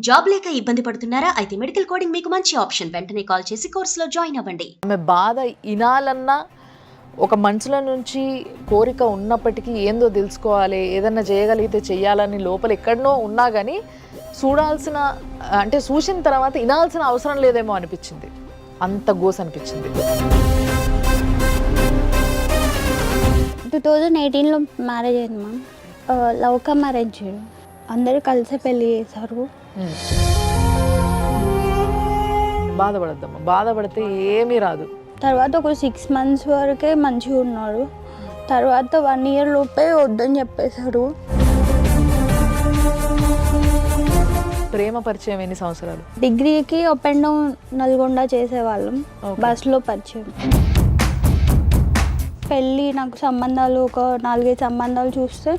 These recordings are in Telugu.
జాబ్ లేక ఇబ్బంది పడుతున్నారా? అయితే మెడికల్ కోడింగ్ మీకు మంచి ఆప్షన్. వెంటనే కాల్ చేసి కోర్సులో జాయిన్ అవ్వండి. ఆమె బాధ ఇనాలన్నా ఒక మనసులో నుంచి కోరిక ఉన్నప్పటికీ ఏందో తెలుసుకోవాలి, ఏదన్నా చేయగలిగితే చెయ్యాలని లోపల ఎక్కడనో ఉన్నా కానీ చూడాల్సిన అంటే చూసిన తర్వాత వినాల్సిన అవసరం లేదేమో అనిపించింది. అంత గోస్ అనిపించింది. 2018లో మ్యారేజ్ అయింది మ్యామ్. లవ్ కమ్ మ్యారేజ్, అందరూ కలిసి పెళ్ళి చేశారు. బాధపడద్దమ్మా, బాధపడితే ఏమీ రాదు. తర్వాత ఒక 6 months వరకే మంచిగా ఉన్నాడు. తర్వాత 1 year లోపే వద్దని చెప్పేశారు. ప్రేమ పరిచయం ఎన్ని సంవత్సరాలు? డిగ్రీకి అప్ అండ్ డౌన్ నల్గొండ చేసేవాళ్ళం. బస్లో పరిచయం. పెళ్ళి నాకు సంబంధాలు ఒక 4-5 సంబంధాలు చూస్తే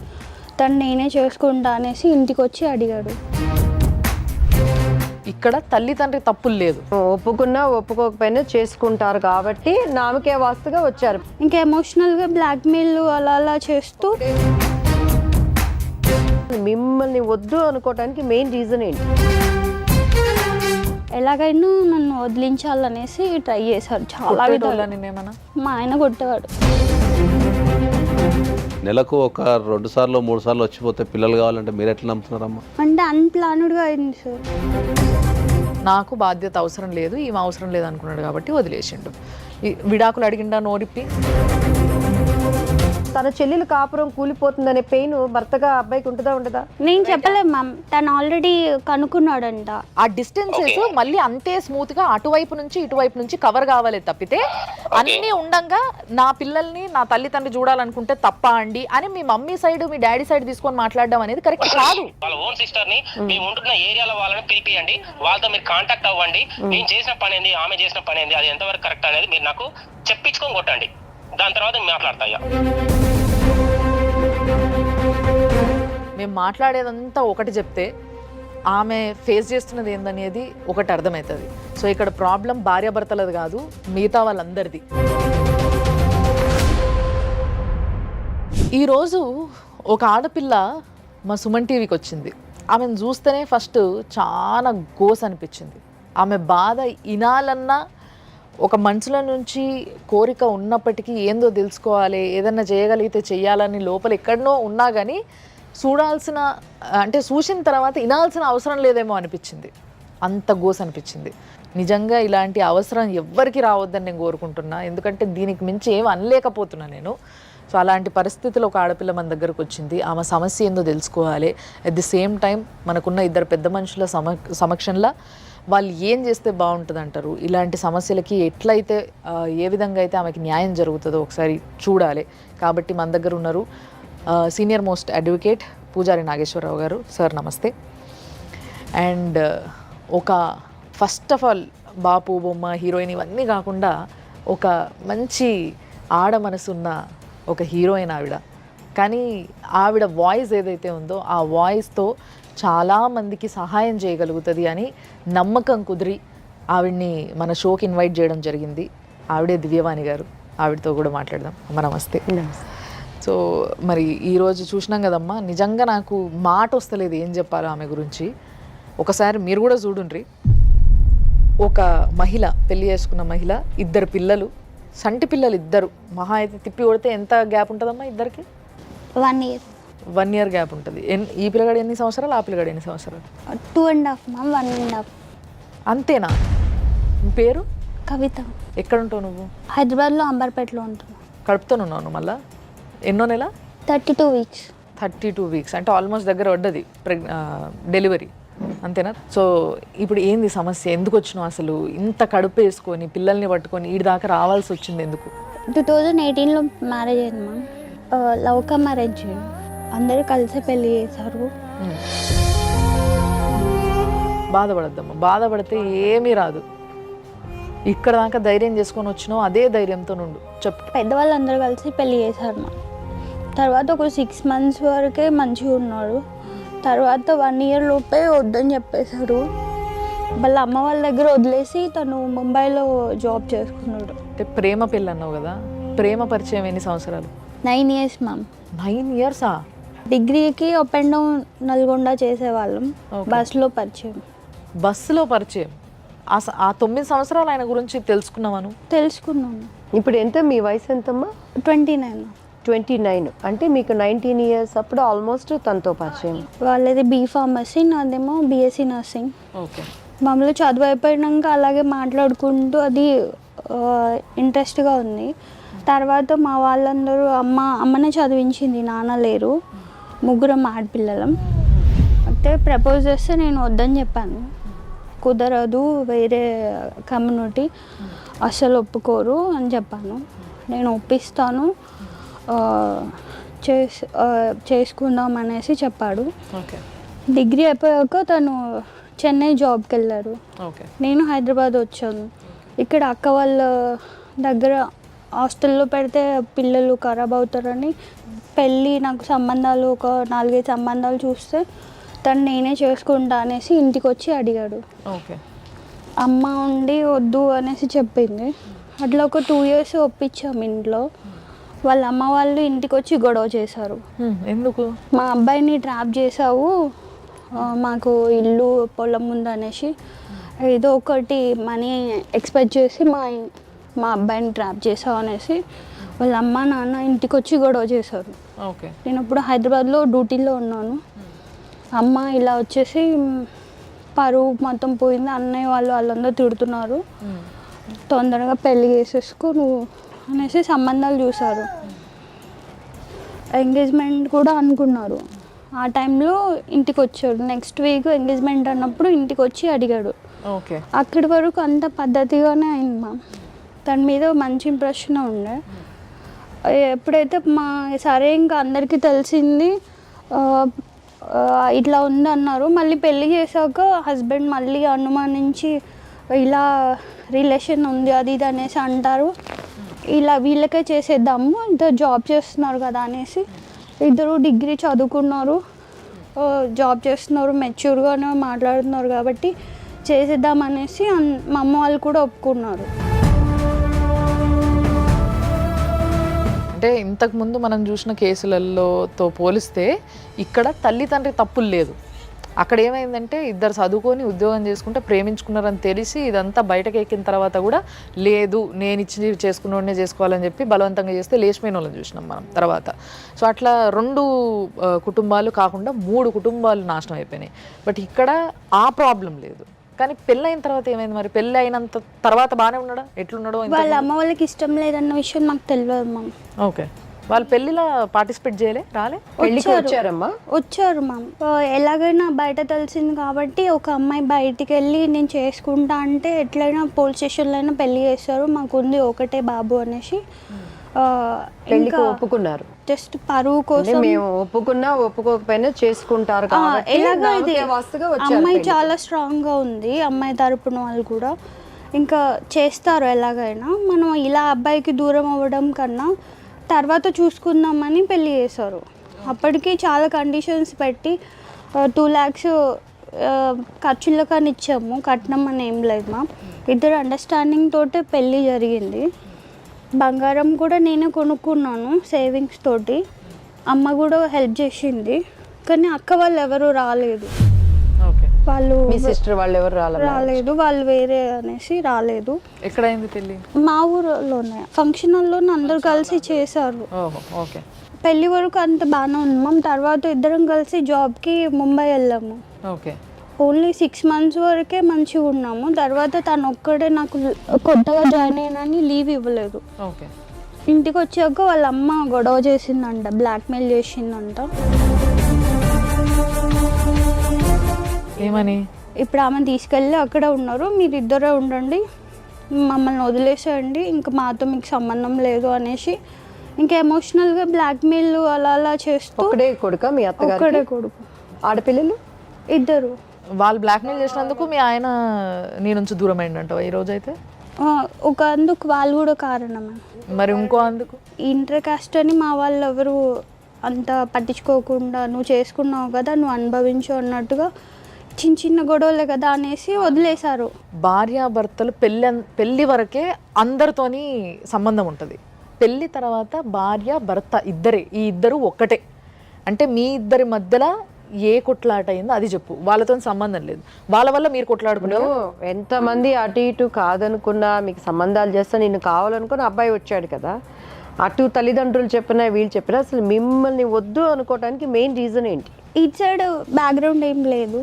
తను నేనే చేసుకుంటా అనేసి ఇంటికి వచ్చి అడిగాడు. ఇక్కడ తల్లి తండ్రి తప్పులు లేదు, ఒప్పుకున్నా ఒప్పుకోకపోయినా చేసుకుంటారు కాబట్టి నామకే వాస్తుగా వచ్చారు. ఇంకా ఎమోషనల్గా బ్లాక్మెయిల్ అలా అలా చేస్తూ మిమ్మల్ని వద్దు అనుకోవడానికి మెయిన్ రీజన్ ఏంటి? ఎలాగైనా నన్ను వదిలించాలనేసి ట్రై చేశారు. చాలా విధాలు. నేనేమన్నా మా ఆయన కొట్టేవాడు. నెలకు ఒక 2 సార్లు 3 సార్లు వచ్చిపోతే పిల్లలు కావాలంటే మీరు ఎట్లా నమ్ముతున్నారమ్మా? అంటే అన్ప్లాన్డ్గా అయింది సార్. నాకు బాధ్యత అవసరం లేదు, ఈమె అవసరం లేదు అనుకున్నాడు కాబట్టి వదిలేసిండు. విడాకులు అడిగిండా నోరిప్పి? తన చెల్లెలు కాపురం కూలిపోతుందనే పెయిన్ భర్తగా అబ్బాయికి ఉంటుందా ఉండదా? నేను చెప్పలేదు మ్యామ్, తను ఆల్రెడీ కనుక్కున్నాడంట. ఆ డిస్టెన్సెస్ మళ్ళీ అంతే స్మూత్ గా అటువైపు నుంచి ఇటువైపు నుంచి కవర్ కావాలి తప్పితే అన్ని ఉండంగా నా పిల్లల్ని నా తల్లిదండ్రులు చూడాలనుకుంటే తప్ప అండి అని మీ మమ్మీ సైడ్ మీ డాడీ సైడ్ తీసుకొని మాట్లాడడం అనేది కరెక్ట్ కాదు. వాళ్ళ ఓన్ సిస్టర్ ని మేము ఉంటున్న ఏరియాలో వాళ్ళని పిలిపియండి, వాళ్ళతో మీరు కాంటాక్ట్ అవ్వండి. నేను చేసిన పని ఏంది, ఆమె చేసిన పని ఏంది, అది ఎంతవరకు కరెక్ట్ అనేది మీరు నాకు చెప్పించుకొని కొట్టండి. దాని తర్వాత మాట్లాడతాయా? మేము మాట్లాడేదంతా ఒకటి చెప్తే ఆమె ఫేస్ చేస్తున్నది ఏందనేది ఒకటి అర్థమవుతుంది. సో ఇక్కడ ప్రాబ్లం భార్యాభర్తలది కాదు, మిగతా వాళ్ళందరిది. ఈరోజు ఒక ఆడపిల్ల మా సుమన్ టీవీకి వచ్చింది. ఆమెను చూస్తేనే ఫస్ట్ చాలా గోస్ అనిపించింది. ఆమె బాధ ఇనాలన్నా ఒక మనసులో నుంచి కోరిక ఉన్నప్పటికీ ఏందో తెలుసుకోవాలి, ఏదన్నా చేయగలిగితే చెయ్యాలని లోపల ఎక్కడనో ఉన్నా కానీ చూడాల్సిన అంటే చూసిన తర్వాత వినాల్సిన అవసరం లేదేమో అనిపించింది. అంత గోస్ అనిపించింది. నిజంగా ఇలాంటి అవసరం ఎవ్వరికి రావద్దని నేను కోరుకుంటున్నా, ఎందుకంటే దీనికి మించి ఏం అనలేకపోతున్నా నేను. సో అలాంటి పరిస్థితుల్లో ఒక ఆడపిల్ల మన దగ్గరకు వచ్చింది. ఆమె సమస్య ఏందో తెలుసుకోవాలి. అట్ ది సేమ్ టైం మనకున్న 2 పెద్ద మనుషుల సమక్షంలో వాళ్ళు ఏం చేస్తే బాగుంటుంది అంటారు, ఇలాంటి సమస్యలకి ఎట్లయితే ఏ విధంగా అయితే ఆమెకి న్యాయం జరుగుతుందో ఒకసారి చూడాలి. కాబట్టి మన దగ్గర ఉన్నారు సీనియర్ మోస్ట్ అడ్వకేట్ పూజారి నాగేశ్వరరావు గారు. సార్ నమస్తే. అండ్ ఒక ఫస్ట్ ఆఫ్ ఆల్ బాపు బొమ్మ హీరోయిన్ ఇవన్నీ కాకుండా ఒక మంచి ఆడ మనసున్న ఒక హీరోయిన్ ఆవిడ. కానీ ఆవిడ వాయిస్ ఏదైతే ఉందో ఆ వాయిస్తో చాలామందికి సహాయం చేయగలుగుతుంది అని నమ్మకం కుదిరి ఆవిడ్ని మన షోకి ఇన్వైట్ చేయడం జరిగింది. ఆవిడే దివ్యవాణి గారు. ఆవిడతో కూడా మాట్లాడదాం. అమ్మ నమస్తే. సో మరి ఈరోజు చూసినాం కదమ్మా, నిజంగా నాకు మాట వస్తలేదు ఏం చెప్పాలో ఆమె గురించి. ఒకసారి మీరు కూడా చూడుండ్రి. ఒక మహిళ, పెళ్లి చేసుకున్న మహిళ, 2 పిల్లలు, సంటి పిల్లలు 2. మహా అయితే తిప్పి కొడితే ఎంత గ్యాప్ ఉంటుందమ్మా ఇద్దరికి? 1 year. 1 year గ్యాప్ ఉంటుంది. ఈ పిల్లగాడు ఎన్ని సంవత్సరాలు, ఆ పిల్లగాడు ఎన్ని సంవత్సరాలు? 2.5 మ్యామ్, 1.5. అంతేనా? పేరు? కవిత. ఎక్కడ ఉంటావు నువ్వు? హైదరాబాద్లో అంబర్పేటలో ఉంటున్నా. కడుపుతోనున్నావు నువ్వు మళ్ళా? ఎన్నో నెల? 32 weeks. 32 weeks అంటే ఆల్మోస్ట్ దగ్గర పడ్డది డెలివరీ, అంతేనా? సో ఇప్పుడు ఏంది సమస్య? ఎందుకు వచ్చినావు అసలు? ఇంత కడుపు వేసుకొని పిల్లల్ని పట్టుకొని ఈడి దాకా రావాల్సి వచ్చింది ఎందుకు? 2018లో మ్యారేజ్ అయింది మ్యామ్. లవ్ కమ్ మ్యారేజ్, అందరూ కలిసి పెళ్ళి చేశారు. బాధపడద్దమ్మా, బాధపడితే ఏమీ రాదు. ఇక్కడ దాకా ధైర్యం చేసుకొని వచ్చినావు, అదే ధైర్యంతో నుండు. చెప్పు. పెద్దవాళ్ళు అందరూ కలిసి పెళ్ళి చేశారు మా. తర్వాత ఒక 6 months వరకే మంచిగా ఉన్నాడు. తర్వాత 1 year లోపే వద్దని చెప్పేశారు. వాళ్ళ అమ్మ వాళ్ళ దగ్గర వదిలేసి తను ముంబైలో జాబ్ చేసుకున్నాడు. అంటే ప్రేమ పెళ్ళి అన్నావు కదా, ప్రేమ పరిచయం ఎన్ని సంవత్సరాలు? 9 years మ్యామ్. 9 years? డిగ్రీకి అప్ అండ్ డౌన్ నల్గొండ చేసేవాళ్ళం. Okay. బస్సులో పరిచయం. బస్సులో పరిచయం. ఆ 9 సంవత్సరాలు ఆయన గురించి తెలుసుకున్నావాను? తెలుసుకున్నాను. ఇప్పుడు ఎంత మీ వయసు ఎంతమ్మా? 29. 29. అంటే మీకు 19 ఇయర్స్ అప్పుడు ఆల్మోస్ట్ తనతో పరిచయం. వాళ్ళది B.Pharmacy, నాదేమో BSc నర్సింగ్. ఓకే. మామూలు చదువు అయిపోయినాక అలాగే మాట్లాడుకుంటూ అది ఇంట్రెస్ట్గా ఉంది. తర్వాత మా వాళ్ళందరూ అమ్మనే చదివించింది, నాన్న లేరు, ముగ్గురం ఆడపిల్లలం. అంటే ప్రపోజ్ చేస్తే నేను వద్దని చెప్పాను. కుదరదు, వేరే కమ్యూనిటీ అస్సలు ఒప్పుకోరు అని చెప్పాను. నేను ఒప్పిస్తాను, చేసుకుందాం అనేసి చెప్పాడు. ఓకే. డిగ్రీ అయిపోయాక తను చెన్నై జాబ్కి వెళ్ళారు. ఓకే. నేను హైదరాబాద్ వచ్చాను. ఇక్కడ అక్క వాళ్ళ దగ్గర హాస్టల్లో పెడితే పిల్లలు ఖరాబ్ అవుతారని పెళ్ళి నాకు సంబంధాలు ఒక 4-5 సంబంధాలు చూస్తే తను నేనే చేసుకుంటా అనేసి ఇంటికి వచ్చి అడిగాడు. ఓకే. అమ్మ ఉండి వద్దు అనేసి చెప్పింది. అట్లా ఒక 2 years ఒప్పించాము ఇంట్లో. వాళ్ళ అమ్మ వాళ్ళు ఇంటికి వచ్చి గొడవ చేశారు. ఎందుకు? మా అబ్బాయిని ట్రాప్ చేసావు, మాకు ఇల్లు పొలం ఉందనేసి ఏదో ఒకటి మనీ ఎక్స్పెక్ట్ చేసి మా అబ్బాయిని ట్రాప్ చేసావు అనేసి వాళ్ళ అమ్మ నాన్న ఇంటికి వచ్చి గొడవ చేశారు. ఓకే. నేను ఇప్పుడు హైదరాబాద్లో డ్యూటీలో ఉన్నాను. అమ్మ ఇలా వచ్చేసి పరువు మొత్తం పోయింది, అన్నయ్య వాళ్ళందరూ తిడుతున్నారు, తొందరగా పెళ్ళి చేసేసుకో నువ్వు అనేసి సంబంధాలు చూశారు. ఎంగేజ్మెంట్ కూడా అనుకున్నారు. ఆ టైంలో ఇంటికి వచ్చాడు. నెక్స్ట్ వీక్ ఎంగేజ్మెంట్ అన్నప్పుడు ఇంటికి వచ్చి అడిగాడు. ఓకే. అక్కడి వరకు అంత పద్ధతిగానే అయింది మా. తన మీద మంచి ఇంప్రెషన్ ఉండే. ఎప్పుడైతే సరే ఇంకా అందరికీ తెలిసింది ఇట్లా ఉందన్నారు. మళ్ళీ పెళ్ళి చేశాక హస్బెండ్ మళ్ళీ అనుమానించి ఇలా రిలేషన్ ఉంది అది ఇది అనేసి అంటారు. ఇలా వీళ్ళకే చేసేద్దాము, ఇద్దరు జాబ్ చేస్తున్నారు కదా అనేసి, ఇద్దరు డిగ్రీ చదువుకున్నారు, జాబ్ చేస్తున్నారు, మెచ్యూర్గానే మాట్లాడుతున్నారు కాబట్టి చేసేద్దాం అనేసి మా అమ్మ వాళ్ళు కూడా ఒప్పుకున్నారు. అంటే ఇంతకుముందు మనం చూసిన కేసులతో పోలిస్తే ఇక్కడ తల్లిదండ్రి తప్పులు లేదు. అక్కడ ఏమైందంటే ఇద్దరు చదువుకొని ఉద్యోగం చేసుకుంటే ప్రేమించుకున్నారని తెలిసి ఇదంతా బయటకు ఎక్కిన తర్వాత కూడా లేదు నేను ఇచ్చి చేసుకున్నోడనే చేసుకోవాలని చెప్పి బలవంతంగా చేస్తే లేచిపోయిన వాళ్ళని చూసినాం మనం తర్వాత. సో అట్లా 2 కుటుంబాలు కాకుండా 3 కుటుంబాలు నాశనం అయిపోయినాయి. బట్ ఇక్కడ ఆ ప్రాబ్లం లేదు. కానీ పెళ్ళి అయిన తర్వాత ఏమైంది మరి? పెళ్ళి అయినంత తర్వాత బాగానే ఉన్నాడా? ఎట్లున్నాడో? వాళ్ళ అమ్మ వాళ్ళకి ఇష్టం లేదన్న విషయం నాకు తెలియదు మ్యామ్. ఓకే. వాళ్ళు పెళ్ళిలో పార్టిసిపేట్ చేయలే, రాలే? వచ్చారమ్మా? వచ్చారు మ్యామ్. ఎలాగైనా బయట తెలిసింది కాబట్టి ఒక అమ్మాయి బయటికి వెళ్ళి నేను చేసుకుంటా అంటే ఎట్లయినా పోలీస్ స్టేషన్లో అయినా పెళ్లి చేస్తారు, మాకుంది ఒకటే బాబు అనేసి పెళ్లికి ఒప్పుకున్నారు. జస్ట్ పరువు కోసం. మేము ఒప్పుకున్నా ఒప్పుకోకపోయినా చేసుకుంటారు కాబట్టి అమ్మాయి చాలా స్ట్రాంగ్గా ఉంది, అమ్మాయి తరపున వాళ్ళు కూడా ఇంకా చేస్తారు ఎలాగైనా. మనం ఇలా అబ్బాయికి దూరం అవ్వడం కన్నా తర్వాత చూసుకుందామని పెళ్ళి చేశారు. అప్పటికి చాలా కండిషన్స్ పెట్టి 2 lakhs ఖర్చులకని ఇచ్చాము, కట్నం అని ఏం లేదు మా. ఇద్దరు అండర్స్టాండింగ్ తోటే పెళ్ళి జరిగింది. బంగారం కూడా నేనే కొనుక్కున్నాను సేవింగ్స్ తోటి. అమ్మ కూడా హెల్ప్ చేసింది. కానీ అక్క వాళ్ళు ఎవరు రాలేదు. వాళ్ళు మీ సిస్టర్ వాళ్ళు ఎవరు రాలేదు, వాళ్ళు వేరే అనేసి రాలేదు. ఎక్కడైంది పెళ్ళి? మా ఊరిలోనే ఫంక్షన్ హాల్లోనే అందరు కలిసి చేశారు. ఓకే. పెళ్ళి వరకు అంత బాగానే ఉన్నాం. తర్వాత ఇద్దరం కలిసి జాబ్కి ముంబై వెళ్ళాము. ఓకే. ఓన్లీ 6 months వరకే మంచిగా ఉన్నాము. తర్వాత తను ఒక్కడే నాకు కొత్తగా జాయిన్ అయినని లీవ్ ఇవ్వలేదు. ఓకే. ఇంటికి వచ్చాక వాళ్ళ అమ్మ గొడవ చేసిందంట, బ్లాక్మెయిల్ చేసిందంట. ఏమని? ఇప్పుడు ఆమె తీసుకెళ్ళి అక్కడ ఉన్నారు, మీరు ఇద్దరే ఉండండి, మమ్మల్ని వదిలేసేయండి, ఇంకా మాతో మీకు సంబంధం లేదు అనేసి ఇంకా ఎమోషనల్గా బ్లాక్మెయిల్ అలా చేస్తూ. ఒకడే కొడుక మీ అత్తగారు? ఒక్కడే కొడుకు. ఆడపిల్లలు ఇద్దరు. వాళ్ళు బ్లాక్మెయిల్ చేసినందుకు మీ ఆయన నీ నుంచి దూరం అయిందంటావా ఈ రోజైతే? ఒక అందుకు వాళ్ళు కూడా కారణమే. మరి ఇంకో అందుకు? ఇంటర్ కాస్ట్ అని మా వాళ్ళు ఎవరు అంత పట్టించుకోకుండా నువ్వు చేసుకున్నావు కదా నువ్వు అనుభవించు అన్నట్టుగా చిన్న గొడవలే కదా అనేసి వదిలేశారు. భార్యాభర్తలు పెళ్ళి వరకే అందరితోని సంబంధం ఉంటుంది. పెళ్ళి తర్వాత భార్య భర్త ఈ ఇద్దరు ఒక్కటే. అంటే మీ ఇద్దరి మధ్యలో ఏ కొట్లాట అయిందో అది చెప్పు, వాళ్ళతో సంబంధం లేదు, వాళ్ళ వల్ల మీరు కొట్లాడుకున్నారు. ఎంతమంది అటు ఇటు కాదనుకున్నా మీకు సంబంధాలు చేస్తా నిన్ను కావాలనుకుని అబ్బాయి వచ్చాడు కదా, అటు తల్లిదండ్రులు చెప్పినా వీళ్ళు చెప్పినా అసలు మిమ్మల్ని వద్దు అనుకోవడానికి మెయిన్ రీజన్ ఏంటి? ఇటు సైడ్ బ్యాక్గ్రౌండ్ ఏం లేదు,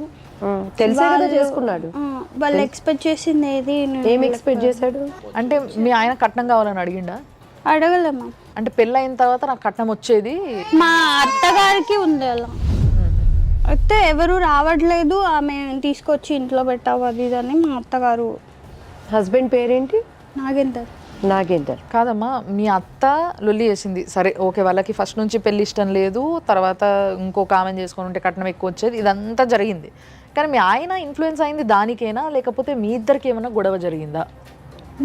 తెలిసే కదా చేసుకున్నాడు. వాళ్ళు ఎక్స్పెక్ట్ చేసింది ఏది ఏం ఎక్స్పెక్ట్ చేశాడు? అంటే మీ ఆయన కట్నం కావాలని అడిగిండా? అడగలేమా. అంటే పెళ్ళైన తర్వాత నాకు కట్నం వచ్చేది. మా అత్తగారికి ఉంది అలా, అయితే ఎవరు రావట్లేదు, ఆమె తీసుకొచ్చి ఇంట్లో పెట్టావు అది ఇది అని మా అత్తగారు. హస్బెండ్ పేరేంటి? నాగేందర్. నాగేందర్. కాదమ్మా, మీ అత్త లొల్లి చేసింది సరే ఓకే, వాళ్ళకి ఫస్ట్ నుంచి పెళ్లి ఇష్టం లేదు, తర్వాత ఇంకొక ఆమె చేసుకొని ఉంటే కట్నం ఎక్కువ వచ్చేది, ఇదంతా జరిగింది. కానీ మీ ఆయన ఇన్ఫ్లుయెన్స్ అయింది దానికేనా, లేకపోతే మీ ఇద్దరికి ఏమైనా గొడవ జరిగిందా?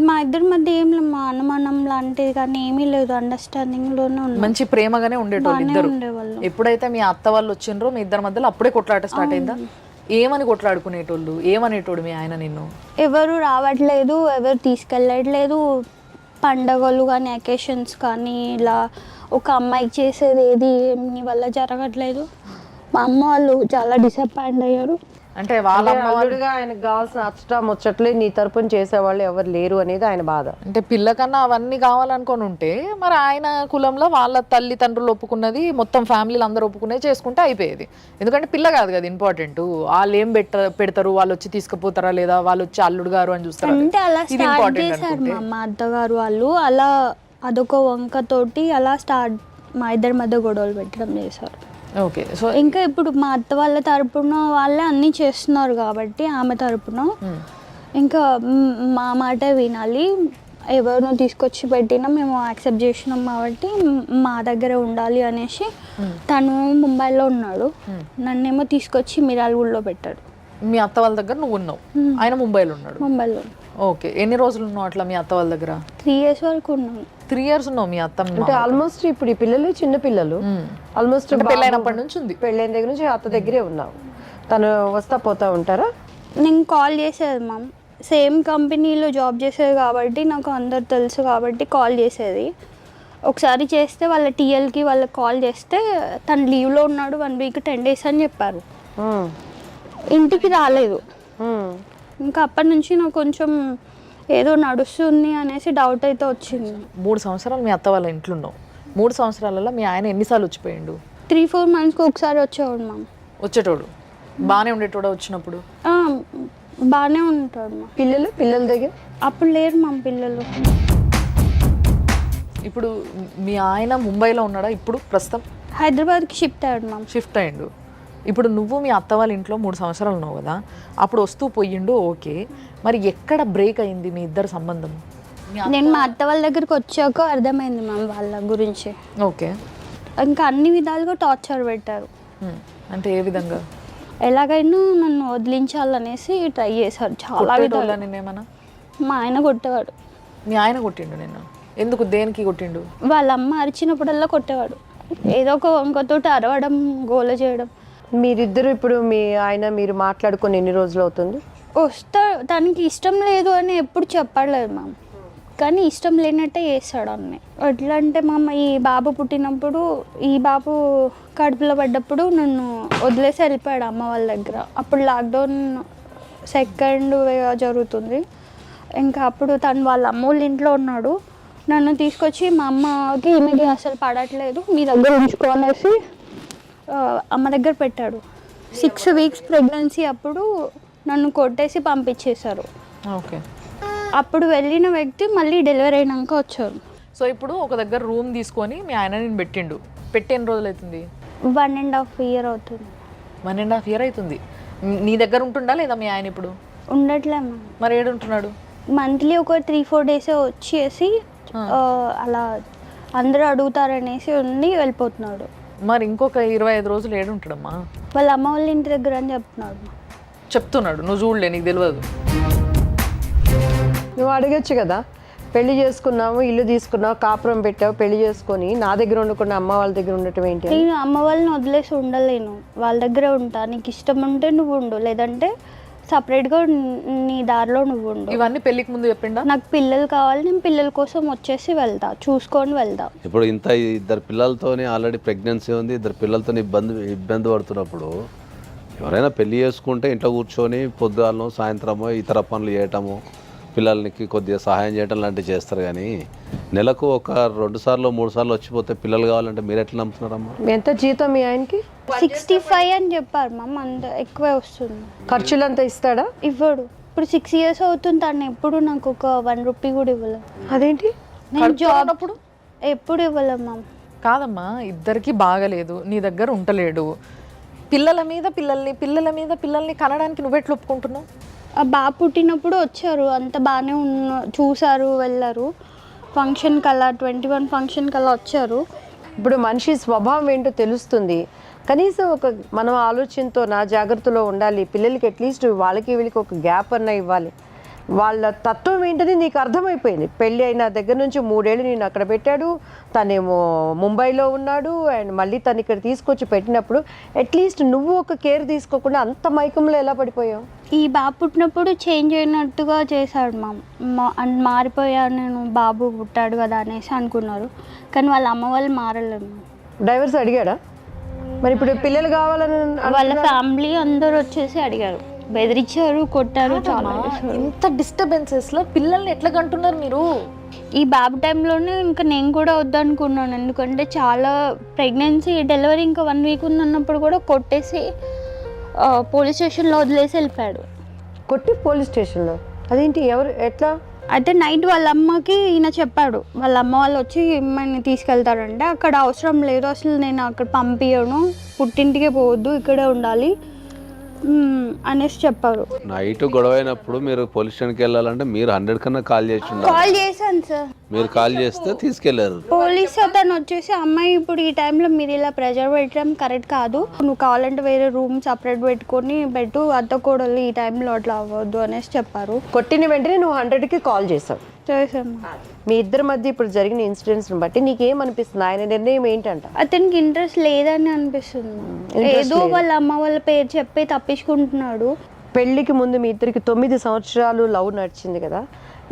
మా ఇద్దరి మధ్య ఏం లేదు, మా అనుమానం లాంటిది కానీ ఏమీ లేదు, అండర్స్టాండింగ్లోనే ఉన్నాం, మంచి ప్రేమగానే ఉండేటోళ్ళు ఇద్దరు. ఉండేవాళ్ళు. ఎప్పుడైతే మీ అత్త వాళ్ళు వచ్చిండ్రో మీ ఇద్దరి మధ్యలో అప్పుడే కొట్లాట స్టార్ట్ అయిందా? ఏమని కొట్లాడుకునేటోళ్ళు, ఏమనేటోడు మీ ఆయన నిన్ను? ఎవరు రావట్లేదు, ఎవరు తీసుకెళ్ళట్లేదు, పండగలు కానీ అకేషన్స్ కానీ ఇలా ఒక అమ్మాయికి చేసేది ఏది నీ వల్ల జరగట్లేదు. మా అమ్మ వాళ్ళు చాలా డిసప్పాయింట్ అయ్యారు. అంటే వాళ్ళ అమ్మ వాళ్ళు అల్లుడుగా ఆయనకు కావాల్సిన అచ్చటా ముచ్చట్లే నీ తరపున చేసేవాళ్ళు ఎవరు లేరు అనేది ఆయన బాధ. అంటే పిల్లకన్నా అవన్నీ కావాలనుకొని ఉంటే మరి ఆయన కులంలో వాళ్ళ తల్లిదండ్రులు ఒప్పుకున్నది మొత్తం ఫ్యామిలీలు అందరూ ఒప్పుకునేది చేసుకుంటే అయిపోయేది. ఎందుకంటే పిల్ల కాదు కదా ఇంపార్టెంట్, వాళ్ళు ఏం పెడతారు, వాళ్ళు వచ్చి తీసుకుపోతారా లేదా, వాళ్ళు వచ్చి అల్లుడు గారు అని చూస్తారు. అంటే అలా ఇది స్టార్ట్ ఇంపార్టెంట్ చేశారు అనుకుంటే. మా అమ్మ అత్తగారు వాళ్ళు, అలా అదొక వంకతోటి అలా స్టార్ట్ మా ఇద్దరి మధ్య గొడవలు పెట్టడం చేశారు. ఓకే, సో ఇంకా ఇప్పుడు మా అత్త వాళ్ళ తరపున వాళ్ళే అన్నీ చేస్తున్నారు కాబట్టి ఆమె తరపున ఇంకా మా మాటే వినాలి, ఎవరినో తీసుకొచ్చి పెట్టినా మేము యాక్సెప్ట్ చేసినాం కాబట్టి మా దగ్గర ఉండాలి అనేసి తను ముంబైలో ఉన్నాడు, నన్నేమో తీసుకొచ్చి మిరాల్గూడలో పెట్టాడు. మీ అత్త వాళ్ళ దగ్గర నువ్వు ఉన్నావు, ఆయన ముంబైలో ఉన్నాడు. ముంబైలో. ఓకే, ఎన్ని రోజులు ఉన్నావు అట్లా మీ అత్త వాళ్ళ దగ్గర? 3 years వరకు ఉన్నాను. 3 years ఉన్నావు మీ అత్త? అంటే ఆల్మోస్ట్ ఇప్పుడు ఈ పిల్లలు చిన్న పిల్లలు, ఆల్మోస్ట్ పెళ్ళైనప్పటి నుంచి ఉంది. పెళ్ళైన దగ్గర నుంచి అత్త దగ్గరే ఉన్నావు. తను వస్తా పోతా ఉంటారా? నేను కాల్ చేసేది మ్యామ్, సేమ్ కంపెనీలో జాబ్ చేసేది కాబట్టి నాకు అందరు తెలుసు కాబట్టి కాల్ చేసేది. ఒకసారి చేస్తే వాళ్ళ టీఎల్కి వాళ్ళకి కాల్ చేస్తే తను లీవ్లో ఉన్నాడు 1 week 10 days అని చెప్పారు, ఇంటికి రాలేదు. ఇంకా అప్పటి నుంచి నాకు కొంచెం ఏదో నడుస్తుంది అనేసి డౌట్ అయితే వచ్చింది. 3 సంవత్సరాలు మీ అత్త వాళ్ళ ఇంట్లో ఉన్నావు. 3 సంవత్సరాలలో మీ ఆయన ఎన్నిసార్లు వచ్చిపోయిండు? 3-4 monthsకి ఒకసారి వచ్చేవాడు మ్యామ్. వచ్చేటోడు బాగానే ఉండేటోడు వచ్చినప్పుడు? బాగానే ఉంటాడు మ్యామ్. పిల్లల దగ్గర అప్పుడు లేరు మ్యామ్ పిల్లలు. ఇప్పుడు మీ ఆయన ముంబైలో ఉన్నాడా ఇప్పుడు ప్రస్తుతం? హైదరాబాద్కి షిఫ్ట్ అయ్యాడు మ్యామ్. షిఫ్ట్ అయ్యిండు. ఇప్పుడు నువ్వు మీ అత్త వాళ్ళ ఇంట్లో 3 సంవత్సరాలు ఉన్నావు కదా, అప్పుడు వస్తూ పోయిండు ఓకే, మరి ఎక్కడ బ్రేక్ అయింది మీ ఇద్దరు సంబంధం? నేను మా అత్త వాళ్ళ దగ్గరికి వచ్చాక అర్థమైంది మ్యామ్ వాళ్ళ గురించి. ఓకే, ఇంకా అన్ని విధాలుగా టార్చర్ పెట్టారు. అంటే ఏ విధంగా? ఎలాగైనా నన్ను వదిలించాలనేసి ట్రై చేశారు చాలా విధాలు. నేనేమన్నా? మా ఆయన కొట్టేవాడు. మీ ఆయన కొట్టిండు నిన్ను? ఎందుకు, దేనికి కొట్టిండు? వాళ్ళ అమ్మ అరిచినప్పుడల్లా కొట్టేవాడు, ఏదో ఒక వంకతోటి అరవడం, గోల చేయడం. మీరిద్దరు ఇప్పుడు మీ ఆయన మీరు మాట్లాడుకొని ఎన్ని రోజులు అవుతుంది? తనకి ఇష్టం లేదు అని ఎప్పుడు చెప్పలేదు మ్యామ్, కానీ ఇష్టం లేనట్టే చేస్తాడు అన్నీ. ఎట్లా అంటే ఈ బాబు పుట్టినప్పుడు, ఈ బాబు కడుపులో పడ్డప్పుడు నన్ను వదిలేసి వెళ్ళిపోయాడు అమ్మ వాళ్ళ దగ్గర. అప్పుడు లాక్డౌన్ 2nd wave జరుగుతుంది. ఇంకా అప్పుడు తను వాళ్ళ అమ్మ వాళ్ళ ఇంట్లో ఉన్నాడు. నన్ను తీసుకొచ్చి మా అమ్మకి ఈమెకి అసలు పడట్లేదు, మీ దగ్గర ఉంచుకోనేసి అమ్మ దగ్గర పెట్టాడు. 6 weeks ప్రెగ్నెన్సీ అప్పుడు నన్ను కొట్టేసి పంపించేశారు. ఓకే, అప్పుడు వెళ్ళిన వ్యక్తి మళ్ళీ డెలివరీ అయినాక వచ్చారు. సో ఇప్పుడు ఒక దగ్గర రూమ్ తీసుకొని మీ ఆయన నేను పెట్టిండు, పెట్టి ఎన్ని రోజులు అవుతుంది? 1.5 year అవుతుంది. 1.5 year అవుతుంది. నీ దగ్గర ఉంటుండా లేదా మీ ఆయన ఇప్పుడు? ఉండట్లేమా. మరి ఏడుంటున్నాడు? మంత్లీ ఒక 3-4 days వచ్చేసి అలా అందరూ అడుగుతారనేసి ఉండి వెళ్ళిపోతున్నాడు. మరి ఇంకొక 25 రోజులు ఏడుంటాడమ్మా? వాళ్ళ అమ్మ వాళ్ళ ఇంటి దగ్గర అని చెప్తున్నాడు. నువ్వు చూడలే, నీకు తెలియదు. నువ్వు అడగచ్చు కదా, పెళ్లి చేసుకున్నావు, ఇల్లు తీసుకున్నావు, కాపురం పెట్టావు, పెళ్లి చేసుకొని నా దగ్గర ఉండకుండా అమ్మ వాళ్ళ దగ్గర ఉండటం ఏంటి? నేను అమ్మ వాళ్ళని వదిలేసి ఉండలేను, వాళ్ళ దగ్గరే ఉంటా. నీకు ఇష్టం ఉంటే నువ్వు ఉండు, లేదంటే సపరేట్గా నీ దారిలో నువ్వు ఉండు. ఇవన్నీ పెళ్ళికి ముందు చెప్పిండా? నాకు పిల్లలు కావాలి, నేను పిల్లల కోసం వచ్చేసి వెళ్తా, చూసుకొని వెళ్తా. ఇప్పుడు ఇంత ఇద్దరు పిల్లలతోని ఆల్రెడీ ప్రెగ్నెన్సీ ఉంది, ఇద్దరు పిల్లలతో ఇబ్బంది పడుతున్నప్పుడు ఎవరైనా పెళ్లి చేసుకుంటే ఇంట్లో కూర్చొని పొద్దుగాలను సాయంత్రమో ఇతర పనులు చేయటము, పిల్లలకి కొద్దిగా సహాయం చేయటం లాంటివి చేస్తారు. కానీ నెలకు ఒక 2 సార్లు 3 సార్లు వచ్చిపోతే పిల్లలు కావాలంటే మీరు ఎట్లా నమ్ముతున్నారమ్మా? ఎంత జీతం మీ ఆయనకి? 65 అని చెప్పారు మ్యామ్, అంత ఎక్కువే వస్తుంది. ఖర్చులంతా ఇస్తాడా? ఇవ్వడు. ఇప్పుడు 6 years అవుతుంది, తను ఎప్పుడు నాకు ఒక 1 రూపీ కూడా ఇవ్వలేదు. అదేంటి? నేను జాబ్ అప్పుడు ఎప్పుడు ఇవ్వలేదు మ్యామ్. కాదమ్మా, ఇద్దరికి బాగలేదు, నీ దగ్గర ఉండలేడు, పిల్లల మీద పిల్లల్ని కనడానికి నువ్వెట్లు ఒప్పుకుంటున్నావు? ఆ బాబు పుట్టినప్పుడు వచ్చారు, అంత బాగానే చూసారు, వెళ్ళారు. ఫంక్షన్కి అలా 21 ఫంక్షన్కి అలా వచ్చారు. ఇప్పుడు మనిషి స్వభావం ఏంటో తెలుస్తుంది. కనీసం ఒక మనం ఆలోచనతో నా జాగ్రత్తలో ఉండాలి, పిల్లలకి అట్లీస్ట్ వాళ్ళకి వీళ్ళకి ఒక గ్యాప్ అన్న ఇవ్వాలి. వాళ్ళ తత్వం ఏంటని నీకు అర్థమైపోయింది. పెళ్ళి అయిన దగ్గర నుంచి 3 ఏళ్ళు నేను అక్కడ పెట్టాడు, తనేమో ముంబైలో ఉన్నాడు, అండ్ మళ్ళీ తను ఇక్కడ తీసుకొచ్చి పెట్టినప్పుడు అట్లీస్ట్ నువ్వు ఒక కేర్ తీసుకోకుండా అంత మైకంలో ఎలా పడిపోయావు? ఈ బాబు పుట్టినప్పుడు చేంజ్ అయినట్టుగా చేశాడు మారిపోయాను నేను, బాబు పుట్టాడు కదా అనేసి అనుకున్నారు. కానీ వాళ్ళ అమ్మ వాళ్ళు మారలేదు. డైవర్స్ అడిగాడా? మరి ఇప్పుడు పిల్లలు కావాలని వాళ్ళ ఫ్యామిలీ అందరూ వచ్చేసి అడిగారు, బెదిరించారు, కొట్టారు, చాలా. ఇంత డిస్టర్బెన్సెస్లో పిల్లల్ని ఎట్లా కంటున్నారు మీరు? ఈ బాబు టైంలోనే ఇంకా నేను కూడా వద్దనుకున్నాను, ఎందుకంటే చాలా ప్రెగ్నెన్సీ డెలివరీ ఇంకా 1 week ఉందన్నప్పుడు కూడా కొట్టేసి పోలీస్ స్టేషన్లో వదిలేసి వెళ్ళిపోయాడు. కొట్టి పోలీస్ స్టేషన్లో? అదేంటి? ఎవరు ఎట్లా? అయితే నైట్ వాళ్ళ అమ్మకి ఈయన చెప్పాడు, వాళ్ళ అమ్మ వాళ్ళు వచ్చి మిమ్మల్ని తీసుకెళ్తారంటే అక్కడ అవసరం లేదు, అసలు నేను అక్కడ పంపించను, పుట్టింటికే పోవద్దు, ఇక్కడే ఉండాలి అనేసి చెప్పారు. నైట్ గొడవ అయినప్పుడు మీరు పోలీస్ స్టేషన్కి వెళ్ళాలంటే మీరు 100 కన్నా కాల్ చేసి ఉండాలి. కాల్ చేశాను సార్, మీరు కాల్ చేస్తే తీసుకెళ్లారు. పోలీస్ అతను వచ్చేసి అమ్మాయి ఇప్పుడు ఈ టైంలో మీరు ఇలా ప్రెజర్ పెట్టడం కరెక్ట్ కాదు, నువ్వు కావాలంటే వేరే రూమ్ సపరేట్ పెట్టుకొని పెట్టు, అత్త కోడలు ఈ టైంలో అట్లా అవ్వద్దు అనేసి చెప్పారు. కొట్టిన వెంటనే నువ్వు 100కి కాల్ చేసావు. చేసాము. మీ ఇద్దరి మధ్య ఇప్పుడు జరిగిన ఇన్సిడెంట్స్ని బట్టి నీకేమనిపిస్తుంది? ఆయన నిర్ణయం ఏంటంట? అతనికి ఇంట్రెస్ట్ లేదని అనిపిస్తుంది, ఏదో వాళ్ళ అమ్మ వాళ్ళ పేరు చెప్పి తప్పించుకుంటున్నాడు. పెళ్ళికి ముందు మీ ఇద్దరికి 9 సంవత్సరాలు లవ్ నడిచింది కదా,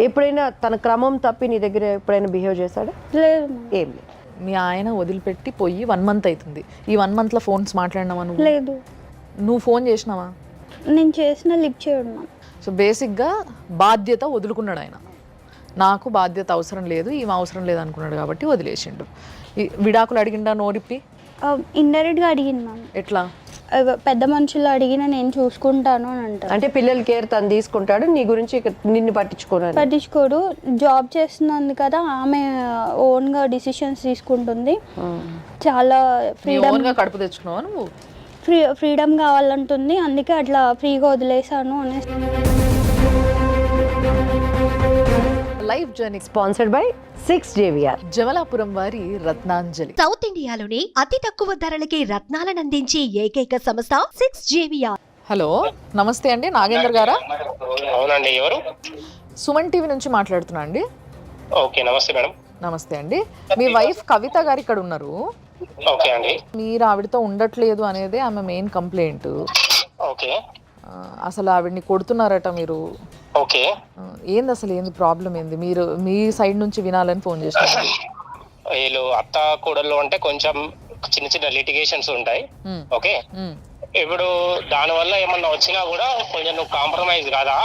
ఎప్పుడైనా తన క్రమం తప్పి నీ దగ్గర ఎప్పుడైనా బిహేవ్ చేశాడా? లేదు. ఏం లేదు. మీ ఆయన వదిలిపెట్టి పోయి 1 month అవుతుంది. ఈ 1 monthలో ఫోన్స్ మాట్లాడినావా నువ్వు? లేదు. నువ్వు ఫోన్ చేసినావా? నేను చేసిన లిఫ్ట్ చేయడం. సో బేసిక్గా బాధ్యత వదులుకున్నాడు ఆయన. నాకు బాధ్యత అవసరం లేదు, ఈమె అవసరం లేదు అనుకున్నాడు కాబట్టి వదిలేసిండు. ఈ విడాకులు అడిగిండా నోరిప్పి? ఇండైరెక్ట్గా అడిగింది మ్యామ్. ఎట్లా? పెద్ద మనుషులు అడిగినా నేను చూసుకుంటాను అని అంటారు. అంటే పిల్లల కేర్ తను తీసుకుంటాడు, నీ గురించి నిన్ను పట్టించుకోడు. జాబ్ చేస్తుంది కదా, ఆమె ఓన్గా డిసిషన్స్ తీసుకుంటుంది. చాలా ఫ్రీడమ్గా కడుపు తెచ్చుకున్నావా నువ్వు? ఫ్రీడమ్ కావాలంటుంది, అందుకే అట్లా ఫ్రీగా వదిలేసాను అనేసి. Life journey sponsored by 6JVR, Jamalapuram వారి రత్నాంజలి. సౌత్ ఇండియాలోనే అతి తక్కువ ధరలకి రత్నాలను అందించే ఏకైక సంస్థ 6JVR. హలో, నమస్తే అండి, నాగేంద్ర గారా? అవునండి, ఎవరు? సుమన్ టీవీ నుంచి మాట్లాడుతున్నా అండి. ఓకే, నమస్తే మేడం. నమస్తే అండి. మీ వైఫ్ కవిత గారు ఇక్కడ ఉన్నారు. ఓకే అండి. మీరు ఆవిడతో ఉండట్లేదు అనేది ఆమె మెయిన్ కంప్లైంట్. ఓకే. అసలు ఆవిడ్ని కొడుతున్నారట మీరు. ఓకే. ఏంది అసలు, ఏంది ప్రాబ్లం ఏంది? మీరు మీ సైడ్ నుంచి వినాలని ఫోన్ చేస్తున్నారు. వీళ్ళు అత్త కూడళ్ళు అంటే కొంచెం చిన్న చిన్న లిటిగేషన్స్ ఉంటాయి. ఓకే. ఇప్పుడు దాని వల్ల ఏమన్నా వచ్చినా కూడా కొంచెం నువ్వు కాంప్రమైజ్ కాదా,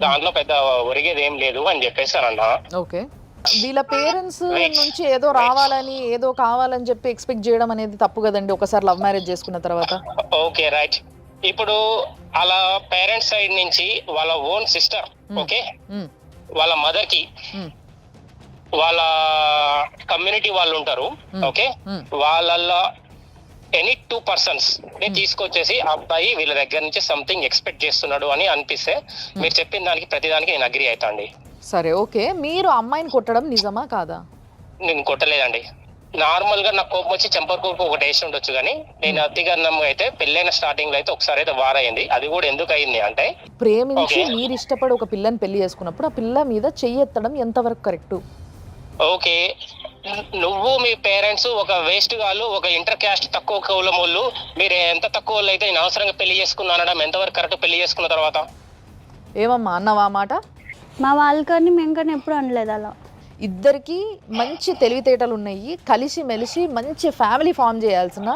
దాంట్లో పెద్ద ఒరిగేది ఏం లేదు అని చెప్పేస్తానన్నా. ఓకే. వీళ్ళ పేరెంట్స్ నుంచి ఏదో రావాలని ఏదో కావాలని చెప్పి ఎక్స్పెక్ట్ చేయడం అనేది తప్పు కదండి, ఒకసారి లవ్ మ్యారేజ్ చేసుకున్న తర్వాత. Okay, right. ఇప్పుడు అలా పేరెంట్స్ సైడ్ నుంచి వాళ్ళ ఓన్ సిస్టర్, ఓకే, వాళ్ళ మదర్ కి వాళ్ళ కమ్యూనిటీ వాళ్ళు ఉంటారు, ఓకే, వాళ్ళల్లో ఎనీ 2 persons ని తీసుకొచ్చేసి అబ్బాయి వీళ్ళ దగ్గర నుంచి సంథింగ్ ఎక్స్పెక్ట్ చేస్తున్నాడు అని అనిపిస్తే మీరు చెప్పిన దానికి ప్రతిదానికి నేను అగ్రి అవుతా అండి. సరే, ఓకే. మీరు అమ్మాయిని కొట్టడం నిజమా కాదా? నేను కొట్టలేదండి. నార్మల్ గా నాకు కోపం వచ్చి చెంపర్కూపు ఒకటి వేసి ఉండొచ్చు, కానీ నేను అతిగన్నంగా అయితే పెళ్ళైన స్టార్టింగ్ లో అయితే ఒకసారి అయితే వారైంది. అది కూడా ఎందుకు అయింది అంటే, ప్రేమించి మీరు ఇష్టపడి ఒక పిల్లని పెళ్లి చేసుకున్నప్పుడు ఆ పిల్ల మీద చెయ్యి ఎత్తడం ఎంతవరకు కరెక్ట్? ఓకే, నువ్వు మీ పేరెంట్స్ ఒక వేస్ట్ గాళ్ళు, ఒక ఇంటర్ క్యాస్ట్ తక్కువ కులం వాళ్ళు, మీరు ఎంత తక్కువ వాళ్ళు అయితే నేను అవసరంగా పెళ్లి చేసుకున్నా అనడం ఎంతవరకు కరెక్ట్? పెళ్లి చేసుకున్న తర్వాత ఏమమ్మా అన్నవా ఆ మాట? మా వాళ్ళకని మేము కానీ ఎప్పుడు అనలేదు అలా. ఇద్దరికి మంచి తెలివితేటలు ఉన్నాయి, కలిసి మెలిసి మంచి ఫ్యామిలీ ఫామ్ చేయాల్సిన